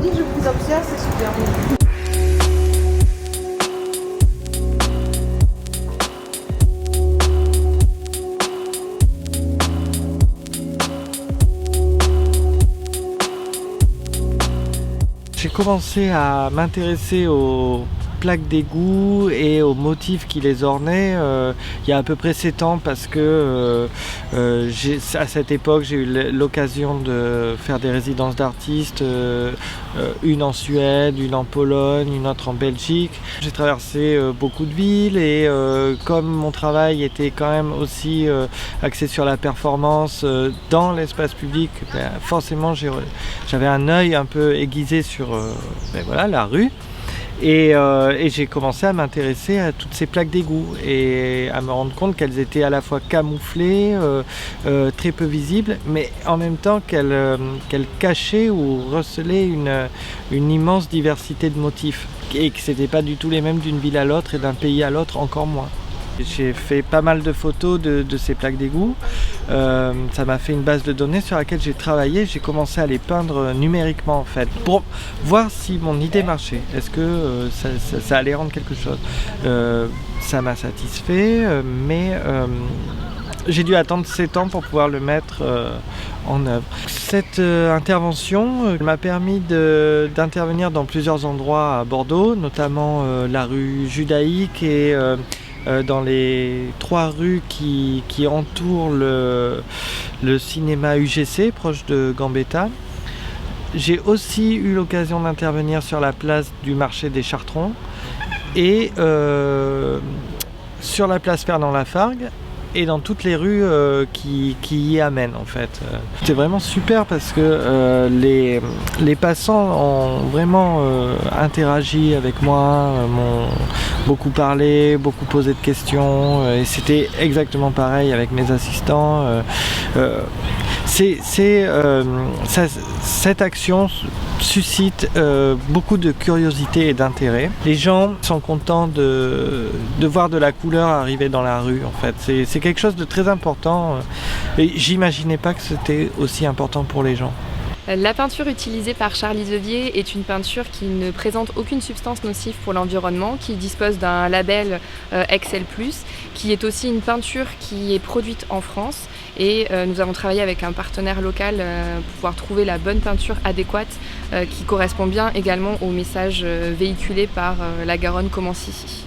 dit que je vous observe, c'est super. J'ai commencé à m'intéresser aux plaques d'égout et aux motifs qui les ornaient il y a à peu près 7 ans parce que à cette époque j'ai eu l'occasion de faire des résidences d'artistes, une en Suède, une en Pologne, une autre en Belgique. J'ai traversé beaucoup de villes et comme mon travail était quand même aussi axé sur la performance dans l'espace public, forcément j'avais un œil un peu aiguisé sur voilà, la rue. Et j'ai commencé à m'intéresser à toutes ces plaques d'égout et à me rendre compte qu'elles étaient à la fois camouflées, très peu visibles, mais en même temps qu'elles cachaient ou recelaient une immense diversité de motifs et que ce n'étaient pas du tout les mêmes d'une ville à l'autre et d'un pays à l'autre encore moins. J'ai fait pas mal de photos de ces plaques d'égout. Ça m'a fait une base de données sur laquelle j'ai travaillé. J'ai commencé à les peindre numériquement en fait, pour voir si mon idée marchait. Est-ce que ça allait rendre quelque chose. Ça m'a satisfait, mais j'ai dû attendre 7 ans pour pouvoir le mettre en œuvre. Cette intervention m'a permis d'intervenir dans plusieurs endroits à Bordeaux, notamment la rue Judaïque et dans les 3 rues qui entourent le cinéma UGC, proche de Gambetta. J'ai aussi eu l'occasion d'intervenir sur la place du marché des Chartrons et sur la place Fernand Lafargue et dans toutes les rues qui y amènent en fait. C'était vraiment super parce que les passants ont vraiment interagi avec moi, m'ont beaucoup parlé, beaucoup posé de questions et c'était exactement pareil avec mes assistants. Cette action suscite beaucoup de curiosité et d'intérêt. Les gens sont contents de voir de la couleur arriver dans la rue en fait. C'est quelque chose de très important et j'imaginais pas que c'était aussi important pour les gens. La peinture utilisée par Charlie Zevier est une peinture qui ne présente aucune substance nocive pour l'environnement, qui dispose d'un label Excel+, qui est aussi une peinture qui est produite en France et nous avons travaillé avec un partenaire local pour pouvoir trouver la bonne peinture adéquate qui correspond bien également au message véhiculé par la Garonne Commence ici.